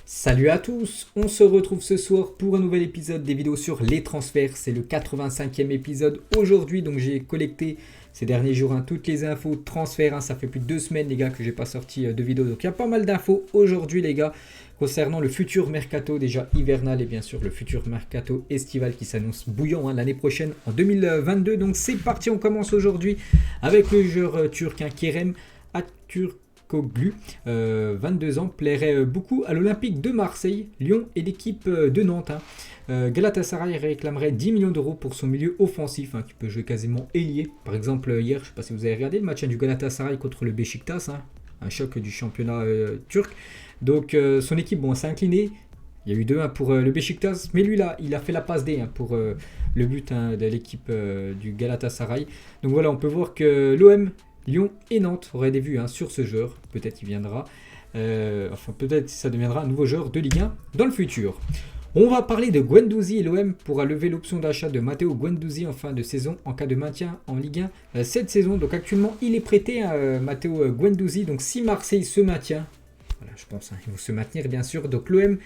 Salut à tous, on se retrouve ce soir pour un nouvel épisode des vidéos sur les transferts. C'est le 85e épisode aujourd'hui, donc j'ai collecté ces derniers jours toutes les infos de transferts. Ça fait plus de 2 semaines les gars que j'ai pas sorti de vidéo, donc il y a pas mal d'infos aujourd'hui les gars concernant le futur mercato déjà hivernal et bien sûr le futur mercato estival qui s'annonce bouillant l'année prochaine en 2022. Donc c'est parti, on commence aujourd'hui avec le joueur turc Kerem Aktürkoğlu, 22 ans, plairait beaucoup à l'Olympique de Marseille, Lyon et l'équipe de Nantes. Galatasaray réclamerait 10 millions d'euros pour son milieu offensif, qui peut jouer quasiment ailier. Par exemple, hier, je ne sais pas si vous avez regardé le match du Galatasaray contre le Beşiktaş, un choc du championnat turc. Donc son équipe s'est inclinée. Il y a eu 2-1 pour le Beşiktaş, mais lui là, il a fait la passe D pour le but de l'équipe du Galatasaray. Donc voilà, on peut voir que l'OM, Lyon et Nantes auraient des vues sur ce joueur. Peut-être il viendra. Peut-être ça deviendra un nouveau joueur de Ligue 1 dans le futur. On va parler de Guendouzi et l'OM pourra lever l'option d'achat de Matteo Guendouzi en fin de saison en cas de maintien en Ligue 1 cette saison. Donc actuellement, il est prêté Matteo Guendouzi. Donc si Marseille se maintient, voilà, je pense ils vont se maintenir bien sûr. Donc l'OM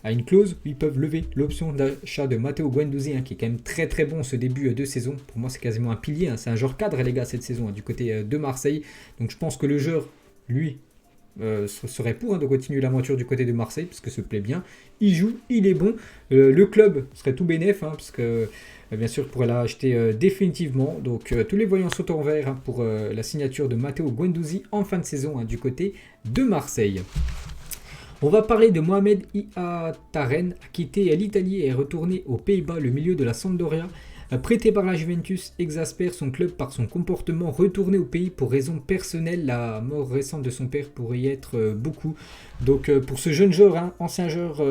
a une clause où ils peuvent lever l'option d'achat de Matteo Guendouzi qui est quand même très très bon ce début de saison. Pour moi, c'est quasiment un pilier. C'est un joueur cadre les gars cette saison du côté de Marseille. Donc je pense que le joueur, lui, serait pour de continuer l'aventure du côté de Marseille parce que ça plaît bien, il joue, il est bon, le club serait tout bénef parce que bien sûr pourrait l'acheter définitivement. Donc tous les voyants sont en vert pour la signature de Matteo Guendouzi en fin de saison du côté de Marseille. On va parler de Mohamed Ihattaren, a quitté l'Italie et est retourné aux Pays-Bas. Le milieu de la Sampdoria, prêté par la Juventus, exaspère son club par son comportement. Retourné au pays pour raisons personnelles, la mort récente de son père pourrait y être beaucoup. Donc pour ce jeune joueur, ancien joueur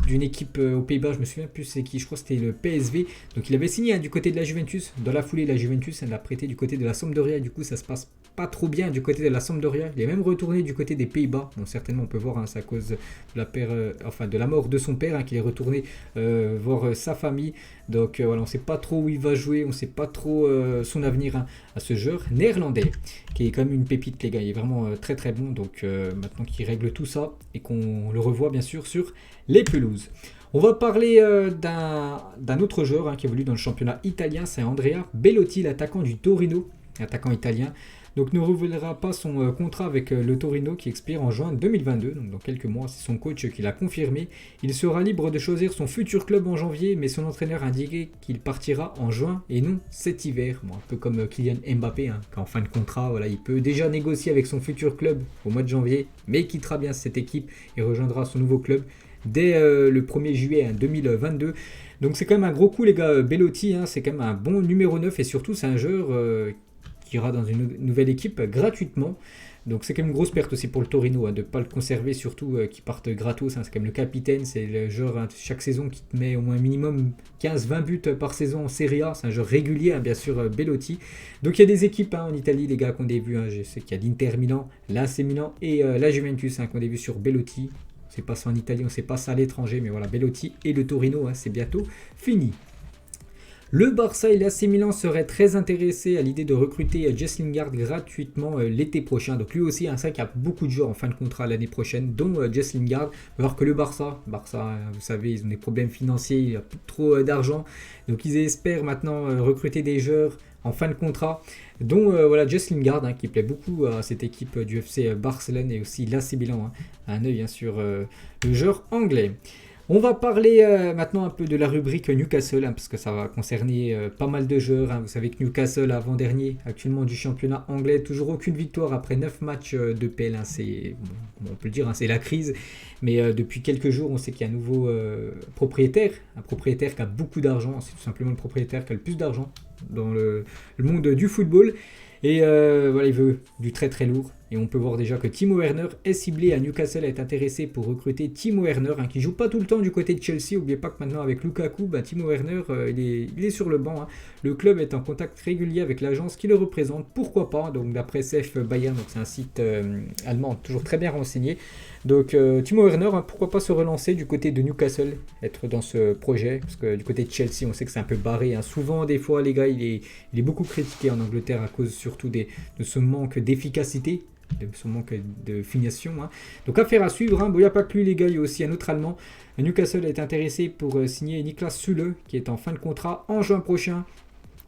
d'une équipe aux Pays-Bas, je me souviens plus c'est qui, je crois que c'était le PSV. Donc il avait signé du côté de la Juventus. Dans la foulée, la Juventus l'a prêté du côté de la Sampdoria. Du coup, ça se passe pas trop bien du côté de la Sampdoria. Il est même retourné du côté des Pays-Bas. Bon, certainement, on peut voir, c'est à cause de de la mort de son père qu'il est retourné voir sa famille. Donc voilà, on ne sait pas trop où il va jouer, on ne sait pas trop son avenir à ce joueur néerlandais, qui est quand même une pépite les gars, il est vraiment très très bon. Donc maintenant qu'il règle tout ça et qu'on le revoit bien sûr sur les pelouses. On va parler d'un autre joueur qui évolue dans le championnat italien, c'est Andrea Bellotti, l'attaquant du Torino, attaquant italien. Donc ne renouvellera pas son contrat avec le Torino qui expire en juin 2022, donc dans quelques mois, c'est son coach qui l'a confirmé. Il sera libre de choisir son futur club en janvier, mais son entraîneur a indiqué qu'il partira en juin et non cet hiver. Bon, un peu comme Kylian Mbappé, qui est en fin de contrat, voilà, il peut déjà négocier avec son futur club au mois de janvier, mais il quittera bien cette équipe et rejoindra son nouveau club dès le 1er juillet 2022. Donc c'est quand même un gros coup les gars, Bellotti, c'est quand même un bon numéro 9 et surtout c'est un joueur qui ira dans une nouvelle équipe gratuitement. Donc c'est quand même une grosse perte aussi pour le Torino de ne pas le conserver, surtout qu'il parte gratos. C'est quand même le capitaine, c'est le joueur chaque saison qui te met au moins minimum 15-20 buts par saison en Serie A. C'est un joueur régulier, bien sûr, Bellotti. Donc il y a des équipes en Italie, les gars, qu'on a vu. Je sais qu'il y a l'Inter Milan, l'AC Milan et la Juventus qu'on a vu sur Bellotti. On ne sait pas ça en Italie, on ne sait pas ça à l'étranger, mais voilà, Bellotti et le Torino, c'est bientôt fini. Le Barça et l'AC Milan seraient très intéressés à l'idée de recruter Jess Lingard gratuitement l'été prochain. Donc lui aussi, c'est vrai qu'il y a beaucoup de joueurs en fin de contrat l'année prochaine, dont Jess Lingard. Alors que le Barça, vous savez, ils ont des problèmes financiers, il n'y a plus trop d'argent. Donc ils espèrent maintenant recruter des joueurs en fin de contrat, dont Jess Lingard, qui plaît beaucoup à cette équipe du FC Barcelone et aussi l'AC Milan. Un œil sur le joueur anglais. On va parler maintenant un peu de la rubrique Newcastle, parce que ça va concerner pas mal de joueurs. Vous savez que Newcastle, avant-dernier actuellement du championnat anglais, toujours aucune victoire après 9 matchs de PL. On peut le dire, c'est la crise. Mais depuis quelques jours, on sait qu'il y a un nouveau propriétaire, un propriétaire qui a beaucoup d'argent. C'est tout simplement le propriétaire qui a le plus d'argent dans le monde du football. Et il veut du très très lourd. Et on peut voir déjà que Timo Werner est ciblé à Newcastle, est intéressé pour recruter Timo Werner, qui ne joue pas tout le temps du côté de Chelsea. N'oubliez pas que maintenant avec Lukaku, Timo Werner il est sur le banc. Le club est en contact régulier avec l'agence qui le représente. Pourquoi pas? Donc d'après CF Bayern, donc c'est un site allemand toujours très bien renseigné. Donc Timo Werner, pourquoi pas se relancer du côté de Newcastle, être dans ce projet, parce que du côté de Chelsea, on sait que c'est un peu barré. Souvent, des fois, les gars, il est beaucoup critiqué en Angleterre à cause surtout de ce manque d'efficacité. de son manque de finition. Donc affaire à suivre. Bon, il n'y a pas que lui les gars, il y a aussi un autre Allemand. Newcastle est intéressé pour signer Niklas Süle qui est en fin de contrat en juin prochain.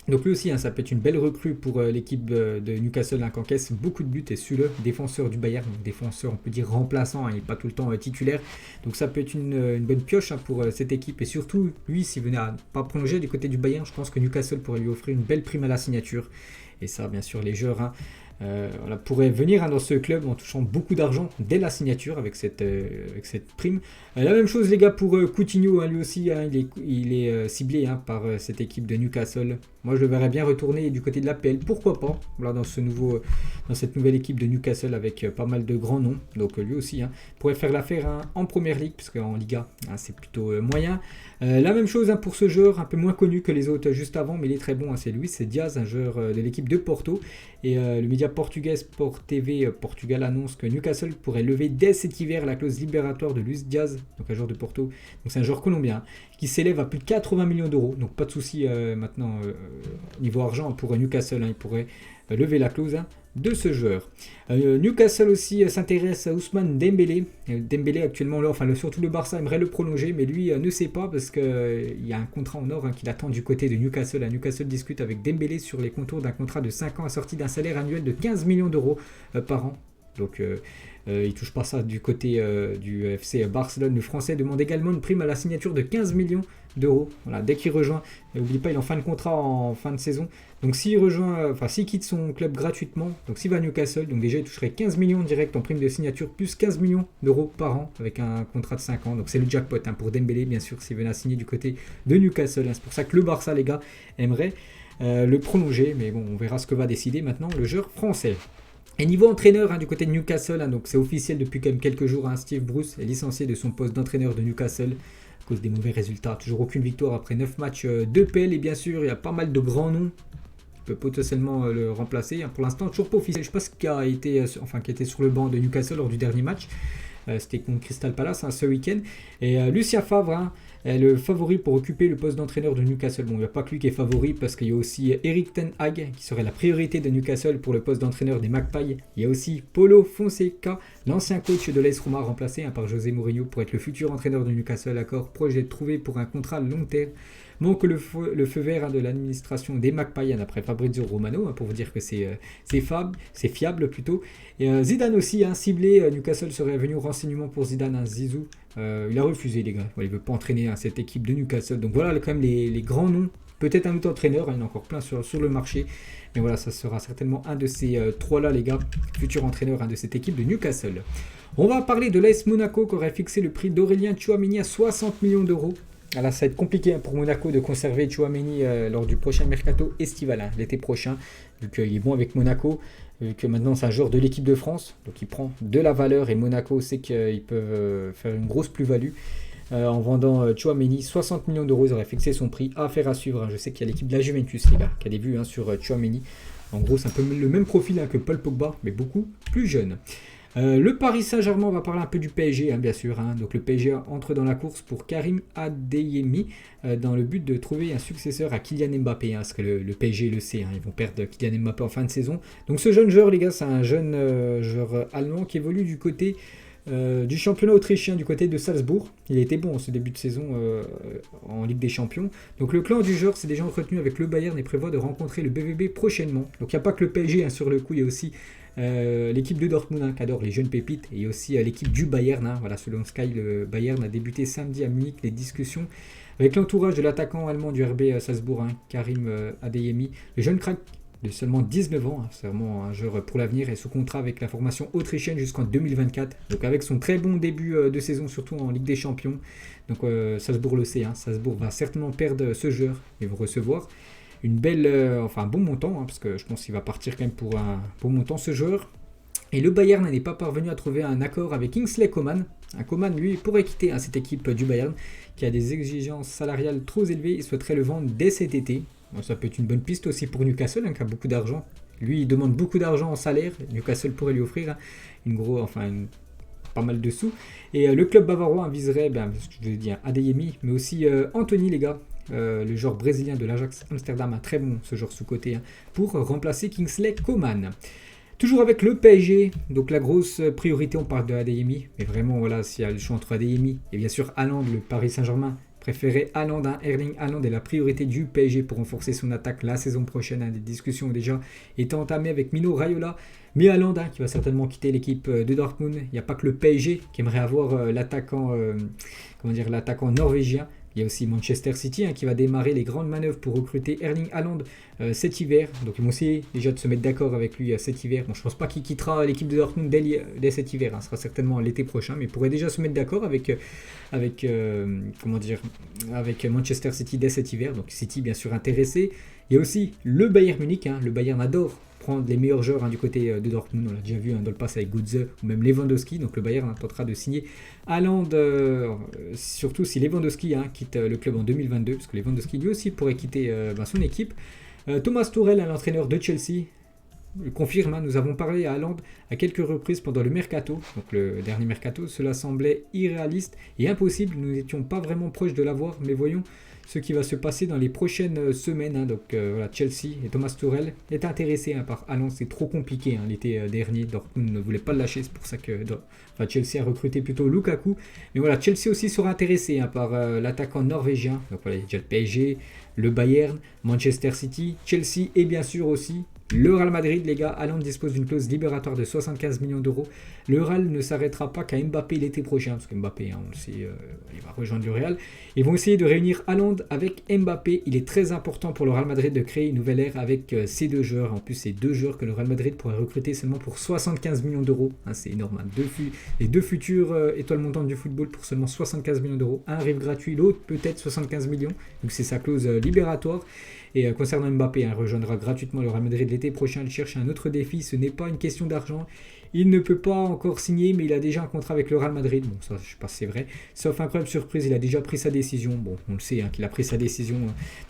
Donc lui aussi, ça peut être une belle recrue pour l'équipe de Newcastle qui encaisse beaucoup de buts. Et Süle, défenseur du Bayern, donc défenseur on peut dire remplaçant, il n'est pas tout le temps titulaire. Donc ça peut être une bonne pioche pour cette équipe. Et surtout, lui, s'il venait à pas prolonger du côté du Bayern, je pense que Newcastle pourrait lui offrir une belle prime à la signature. Et ça, bien sûr, les joueurs pourraient venir dans ce club en touchant beaucoup d'argent dès la signature avec cette prime. La même chose les gars pour Coutinho, lui aussi, il est ciblé par cette équipe de Newcastle. Moi je le verrais bien retourner du côté de l'APL, pourquoi pas, voilà, dans cette nouvelle équipe de Newcastle avec pas mal de grands noms. Donc lui aussi pourrait faire l'affaire en Première Ligue, parce qu'en Liga c'est plutôt moyen. La même chose pour ce joueur un peu moins connu que les autres juste avant, mais il est très bon, c'est Luis Diaz, un joueur de l'équipe de Porto. Et le média portugais Sport TV Portugal annonce que Newcastle pourrait lever dès cet hiver la clause libératoire de Luis Diaz, donc un joueur de Porto. Donc c'est un joueur colombien qui s'élève à plus de 80 millions d'euros. Donc pas de souci maintenant niveau argent pour Newcastle, il pourrait lever la clause de ce joueur. Newcastle aussi s'intéresse à Ousmane Dembélé. Dembélé actuellement là, surtout le Barça aimerait le prolonger, mais lui ne sait pas parce qu'il y a un contrat en or qui l'attend du côté de Newcastle. Newcastle discute avec Dembélé sur les contours d'un contrat de 5 ans assorti d'un salaire annuel de 15 millions d'euros par an. Donc il ne touche pas ça du côté du FC Barcelone. Le Français demande également une prime à la signature de 15 millions d'euros. Voilà, dès qu'il rejoint, n'oublie pas, il est en fin de contrat en fin de saison. Donc s'il quitte son club gratuitement, donc s'il va à Newcastle, donc déjà il toucherait 15 millions direct en prime de signature, plus 15 millions d'euros par an avec un contrat de 5 ans. Donc c'est le jackpot pour Dembélé, bien sûr, s'il venait à signer du côté de Newcastle. C'est pour ça que le Barça, les gars, aimerait le prolonger. Mais bon, on verra ce que va décider maintenant le joueur français. Et niveau entraîneur du côté de Newcastle, donc c'est officiel depuis quand même quelques jours, Steve Bruce est licencié de son poste d'entraîneur de Newcastle à cause des mauvais résultats. Toujours aucune victoire après 9 matchs de PL. Et bien sûr, il y a pas mal de grands noms qui peuvent potentiellement le remplacer. Pour l'instant, toujours pas officiel. Je ne sais pas ce qui était sur le banc de Newcastle lors du dernier match. C'était contre Crystal Palace ce week-end. Et Lucien Favre est le favori pour occuper le poste d'entraîneur de Newcastle. Bon, il n'y a pas que lui qui est favori parce qu'il y a aussi Erik ten Hag qui serait la priorité de Newcastle pour le poste d'entraîneur des Magpies. Il y a aussi Paulo Fonseca, l'ancien coach de l'AS Roma, remplacé par José Mourinho pour être le futur entraîneur de Newcastle. Accord, projet trouvé pour un contrat long terme. Manque le feu vert de l'administration des Magpies d'après Fabrizio Romano, pour vous dire que c'est fiable plutôt. Et Zidane aussi ciblé, Newcastle serait venu au renseignement pour Zidane, Zizou. Il a refusé les gars, il ne veut pas entraîner cette équipe de Newcastle. Donc voilà quand même les grands noms, peut-être un autre entraîneur, il y en a encore plein sur le marché. Mais voilà, ça sera certainement un de ces trois-là les gars, futur entraîneur de cette équipe de Newcastle. On va parler de l'AS Monaco qui aurait fixé le prix d'Aurélien Tchouaméni à 60 millions d'euros. Alors ça va être compliqué pour Monaco de conserver Tchouaméni lors du prochain mercato estival, l'été prochain, vu qu'il est bon avec Monaco, vu que maintenant c'est un joueur de l'équipe de France, donc il prend de la valeur et Monaco sait qu'ils peuvent faire une grosse plus-value en vendant Tchouaméni. 60 millions d'euros, ils auraient fixé son prix, affaire à suivre. Je sais qu'il y a l'équipe de la Juventus les gars, qui a des vues sur Tchouaméni. En gros c'est un peu le même profil que Paul Pogba, mais beaucoup plus jeune. Le Paris Saint-Germain, on va parler un peu du PSG, bien sûr. Donc le PSG entre dans la course pour Karim Adeyemi dans le but de trouver un successeur à Kylian Mbappé. Parce que le PSG le sait, ils vont perdre Kylian Mbappé en fin de saison. Donc ce jeune joueur, les gars, c'est un jeune joueur allemand qui évolue du côté du championnat autrichien, du côté de Salzbourg. Il a été bon en ce début de saison en Ligue des Champions. Donc le clan du joueur s'est déjà entretenu avec le Bayern et prévoit de rencontrer le BVB prochainement. Donc il n'y a pas que le PSG sur le coup, il y a aussi l'équipe de Dortmund qui adore les jeunes pépites et aussi l'équipe du Bayern. Voilà, selon Sky, le Bayern a débuté samedi à Munich les discussions avec l'entourage de l'attaquant allemand du RB Salzbourg, Karim Adeyemi. Le jeune crack de seulement 19 ans, c'est vraiment un joueur pour l'avenir et sous contrat avec la formation autrichienne jusqu'en 2024. Donc avec son très bon début de saison, surtout en Ligue des Champions. Donc Salzbourg le sait, Salzbourg va certainement perdre ce joueur et vont recevoir une belle, un bon montant, parce que je pense qu'il va partir quand même pour un bon montant ce joueur. Et le Bayern n'est pas parvenu à trouver un accord avec Kingsley Coman. Coman, lui, pourrait quitter cette équipe du Bayern qui a des exigences salariales trop élevées et souhaiterait le vendre dès cet été. Bon, ça peut être une bonne piste aussi pour Newcastle, qui a beaucoup d'argent. Lui, il demande beaucoup d'argent en salaire. Newcastle pourrait lui offrir pas mal de sous. Et le club bavarois viserait, je veux dire, Adeyemi, mais aussi Anthony, les gars. Le joueur brésilien de l'Ajax Amsterdam, très bon ce joueur sous-côté, pour remplacer Kingsley Coman. Toujours avec le PSG, donc la grosse priorité, on parle de Adeyemi, mais vraiment voilà, s'il y a le choix entre Adeyemi et bien sûr Haaland, le Paris Saint-Germain préférait Haaland, Erling Haaland est la priorité du PSG pour renforcer son attaque la saison prochaine. Des discussions ont déjà été entamées avec Mino Raiola, mais Haaland qui va certainement quitter l'équipe de Dortmund. Il n'y a pas que le PSG qui aimerait avoir l'attaquant norvégien. Il y a aussi Manchester City qui va démarrer les grandes manœuvres pour recruter Erling Haaland cet hiver. Donc ils vont essayer déjà de se mettre d'accord avec lui cet hiver. Bon, je ne pense pas qu'il quittera l'équipe de Dortmund dès cet hiver. Ce sera certainement l'été prochain. Mais il pourrait déjà se mettre d'accord avec Manchester City dès cet hiver. Donc City bien sûr intéressé. Il y a aussi le Bayern Munich. Le Bayern adore prendre les meilleurs joueurs du côté de Dortmund. On l'a déjà vu dans le passé avec Götze ou même Lewandowski. Donc le Bayern tentera de signer Haaland, surtout si Lewandowski quitte le club en 2022, parce que Lewandowski lui aussi pourrait quitter son équipe. Thomas Tuchel, l'entraîneur de Chelsea, confirme, nous avons parlé à Haaland à quelques reprises pendant le mercato, donc le dernier mercato, cela semblait irréaliste et impossible, nous n'étions pas vraiment proches de l'avoir, mais voyons ce qui va se passer dans les prochaines semaines. Donc voilà, Chelsea et Thomas Tuchel est intéressé par Haaland, c'est trop compliqué l'été dernier, Dortmund ne voulait pas le lâcher, c'est pour ça que Chelsea a recruté plutôt Lukaku, mais voilà, Chelsea aussi sera intéressé par l'attaquant norvégien. Donc voilà, il y a déjà le PSG, le Bayern, Manchester City, Chelsea et bien sûr aussi le Real Madrid. Les gars, Haaland dispose d'une clause libératoire de 75 millions d'euros. Le Real ne s'arrêtera pas qu'à Mbappé l'été prochain, parce que Mbappé, on le sait, il va rejoindre le Real. Ils vont essayer de réunir Haaland avec Mbappé. Il est très important pour le Real Madrid de créer une nouvelle ère avec ces deux joueurs. En plus, ces deux joueurs que le Real Madrid pourrait recruter seulement pour 75 millions d'euros. C'est énorme. Les deux futures étoiles montantes du football pour seulement 75 millions d'euros. Un arrive gratuit, l'autre peut-être 75 millions. Donc c'est sa clause libératoire. Et concernant Mbappé, il rejoindra gratuitement le Real Madrid l'été prochain. Il cherche un autre défi. Ce n'est pas une question d'argent. Il ne peut pas encore signer, mais il a déjà un contrat avec le Real Madrid. Bon, ça, je ne sais pas si c'est vrai. Sauf incroyable surprise, il a déjà pris sa décision. Bon, on le sait qu'il a pris sa décision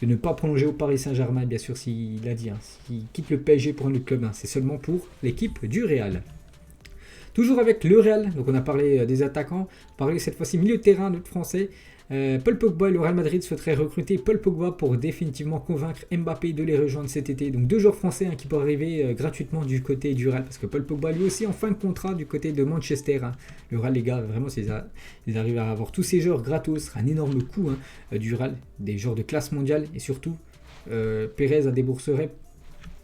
de ne pas prolonger au Paris Saint-Germain. Bien sûr, s'il a dit, s'il quitte le PSG pour un autre club, c'est seulement pour l'équipe du Real. Toujours avec le Real, donc on a parlé des attaquants, on a parlé cette fois-ci milieu de terrain, notre français. Paul Pogba et le Real Madrid souhaiteraient recruter Paul Pogba pour définitivement convaincre Mbappé de les rejoindre cet été. Donc deux joueurs français qui peuvent arriver gratuitement du côté du Real, parce que Paul Pogba lui aussi en fin de contrat du côté de Manchester. Le Real, les gars, vraiment, ils arrivent à avoir tous ces joueurs gratos, ce sera un énorme coût du Real, des joueurs de classe mondiale, et surtout Pérez débourserait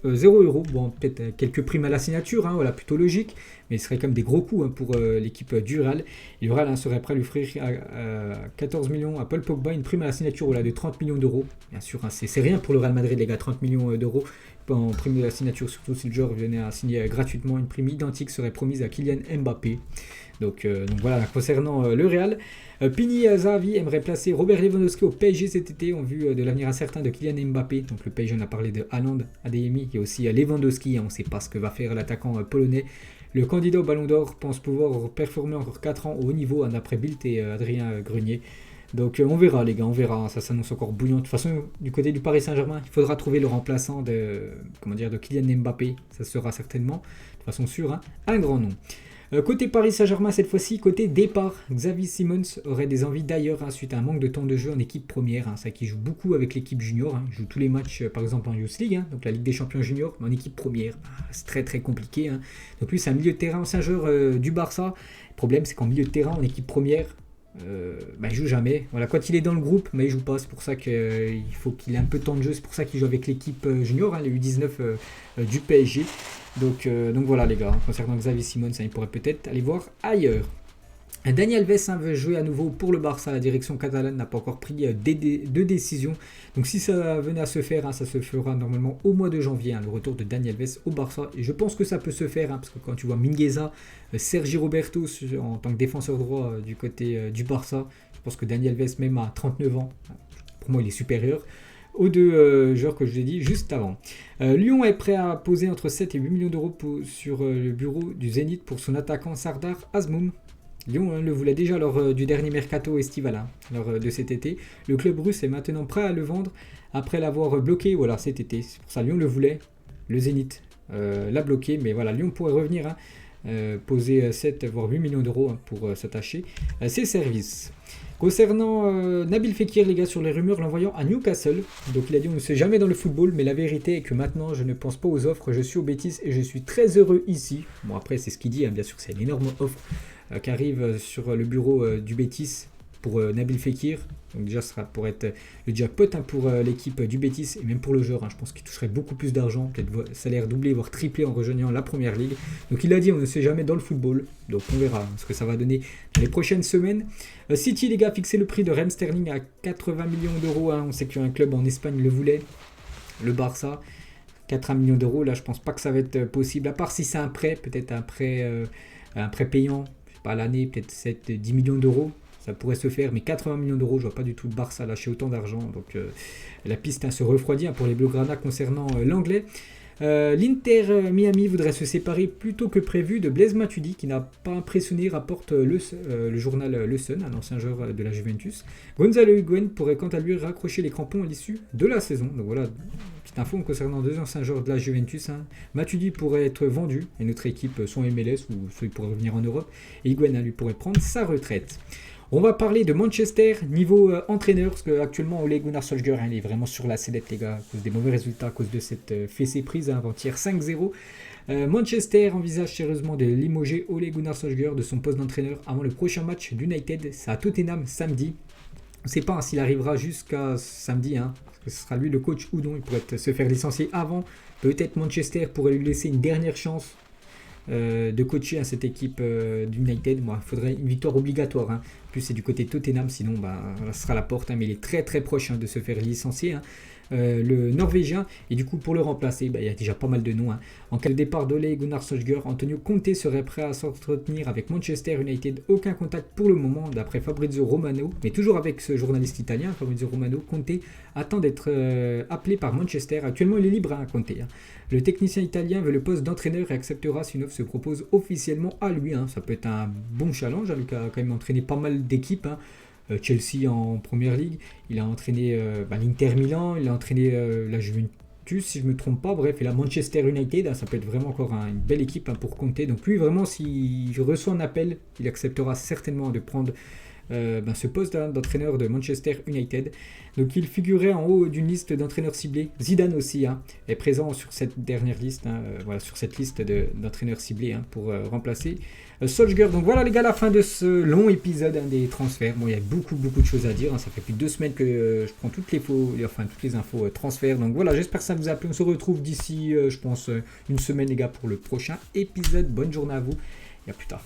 0€, bon peut-être quelques primes à la signature, voilà, plutôt logique, mais ce serait quand même des gros coûts pour l'équipe du Real. Et le Real serait prêt à lui offrir 14 millions à Paul Pogba, une prime à la signature de 30 millions d'euros. Bien sûr, c'est rien pour le Real Madrid, les gars, 30 millions d'euros en prime de la signature, surtout si le joueur venait à signer gratuitement. Une prime identique serait promise à Kylian Mbappé. Donc voilà, concernant le Real, Pini Zahavi aimerait placer Robert Lewandowski au PSG cet été en vue de l'avenir incertain de Kylian Mbappé. Donc le PSG, on a parlé de Haaland, Adeyemi, il y a aussi Lewandowski, on ne sait pas ce que va faire l'attaquant polonais. Le candidat au Ballon d'Or pense pouvoir performer encore 4 ans au haut niveau d'après Bild et Adrien Grenier. Donc on verra les gars, on verra, ça s'annonce encore bouillant. De toute façon, du côté du Paris Saint-Germain, il faudra trouver le remplaçant de Kylian Mbappé, ça sera certainement, de façon sûre, un grand nom. Côté Paris Saint-Germain, cette fois-ci, côté départ, Xavi Simons aurait des envies d'ailleurs suite à un manque de temps de jeu en équipe première. Ça qui joue beaucoup avec l'équipe junior. Il joue tous les matchs, par exemple en Youth League, donc la Ligue des Champions junior, mais en équipe première. C'est très très compliqué. Donc lui, c'est un milieu de terrain, c'est un joueur du Barça. Le problème, c'est qu'en milieu de terrain, en équipe première, il joue jamais. Voilà, quand il est dans le groupe, mais il joue pas. C'est pour ça qu'il faut qu'il ait un peu de temps de jeu. C'est pour ça qu'il joue avec l'équipe junior, les U19 du PSG. Donc voilà les gars, concernant Xavi Simons, il pourrait peut-être aller voir ailleurs. Dani Alves veut jouer à nouveau pour le Barça. La direction catalane n'a pas encore pris de décision. Donc si ça venait à se faire, ça se fera normalement au mois de janvier, le retour de Dani Alves au Barça. Et je pense que ça peut se faire, parce que quand tu vois Mingueza, Sergi Roberto en tant que défenseur droit du côté du Barça, je pense que Dani Alves, même à 39 ans, pour moi il est supérieur aux deux joueurs que je vous ai dit juste avant. Lyon est prêt à poser entre 7 et 8 millions d'euros sur le bureau du Zénith pour son attaquant Sardar Azmoun. Lyon le voulait déjà lors du dernier mercato estival, lors de cet été. Le club russe est maintenant prêt à le vendre après l'avoir bloqué cet été. C'est pour ça Lyon le voulait, le Zénith l'a bloqué, mais voilà, Lyon pourrait revenir poser 7 voire 8 millions d'euros pour s'attacher à ses services. Concernant Nabil Fekir, les gars, sur les rumeurs l'envoyant à Newcastle. Donc il a dit on ne sait jamais dans le football, mais la vérité est que maintenant je ne pense pas aux offres, je suis au Betis et je suis très heureux ici. Bon après c'est ce qu'il dit, bien sûr c'est une énorme offre qui arrive sur le bureau du Betis pour Nabil Fekir. Donc déjà ce sera pour être le jackpot pour l'équipe du Betis et même pour le joueur. Je pense qu'il toucherait beaucoup plus d'argent, peut-être salaire doublé voire triplé en rejoignant la première ligue. Donc il a dit on ne sait jamais dans le football. Donc on verra ce que ça va donner dans les prochaines semaines. City les gars a fixé le prix de Raheem Sterling à 80 millions d'euros. On sait qu'il y a un club en Espagne le voulait, le Barça. 80 millions d'euros, là je pense pas que ça va être possible, à part si c'est un prêt, peut-être un prêt payant, je sais pas, à l'année, peut-être 7-10 millions d'euros. Ça pourrait se faire, mais 80 millions d'euros, je vois pas du tout le Barça lâcher autant d'argent. Donc la piste se refroidit pour les Blaugrana concernant l'anglais. L'Inter Miami voudrait se séparer plus tôt que prévu de Blaise Matuidi, qui n'a pas impressionné, rapporte le journal Le Sun, un ancien joueur de la Juventus. Gonzalo Higuaín pourrait quant à lui raccrocher les crampons à l'issue de la saison. Donc voilà, petite info concernant deux anciens joueurs de la Juventus. Matuidi pourrait être vendu, et notre équipe soit MLS, ou soit il pourrait revenir en Europe, et Higuaín lui pourrait prendre sa retraite. On va parler de Manchester niveau entraîneur, parce qu'actuellement Ole Gunnar Solskjaer il est vraiment sur la sellette les gars, à cause des mauvais résultats, à cause de cette fessée prise avant-hier 5-0. Manchester envisage sérieusement de limoger Ole Gunnar Solskjaer de son poste d'entraîneur avant le prochain match d'United, c'est à Tottenham samedi. On ne sait pas s'il arrivera jusqu'à samedi, parce que ce sera lui le coach ou non, il pourrait se faire licencier avant. Peut-être Manchester pourrait lui laisser une dernière chance de coacher cette équipe d'United. Il faudrait une victoire obligatoire. Plus c'est du côté de Tottenham, sinon ce sera la porte. Mais il est très très proche de se faire licencier. Le Norvégien. Et du coup, pour le remplacer, il y a déjà pas mal de noms. En cas de départ d'Ole Gunnar Solskjaer, Antonio Conte serait prêt à s'entretenir avec Manchester United. Aucun contact pour le moment, d'après Fabrizio Romano. Mais toujours avec ce journaliste italien, Fabrizio Romano, Conte attend d'être appelé par Manchester. Actuellement, il est libre, Conte. Le technicien italien veut le poste d'entraîneur et acceptera si une offre se propose officiellement à lui. Ça peut être un bon challenge. Lui qui a quand même entraîné pas mal d'équipes. Chelsea en Première Ligue, il a entraîné l'Inter Milan, il a entraîné la Juventus si je ne me trompe pas, bref, et la Manchester United, ça peut être vraiment encore une belle équipe pour compter. Donc lui vraiment s'il reçoit un appel, il acceptera certainement de prendre ce poste d'entraîneur de Manchester United. Donc il figurait en haut d'une liste d'entraîneurs ciblés. Zidane aussi est présent sur cette dernière liste, sur cette liste d'entraîneurs ciblés pour remplacer Solskjaer. Donc voilà les gars, la fin de ce long épisode des transferts. Bon, il y a beaucoup de choses à dire. Ça fait plus de 2 semaines que je prends toutes les infos transferts. Donc voilà, j'espère que ça vous a plu. On se retrouve d'ici, je pense, une semaine les gars pour le prochain épisode. Bonne journée à vous et à plus tard.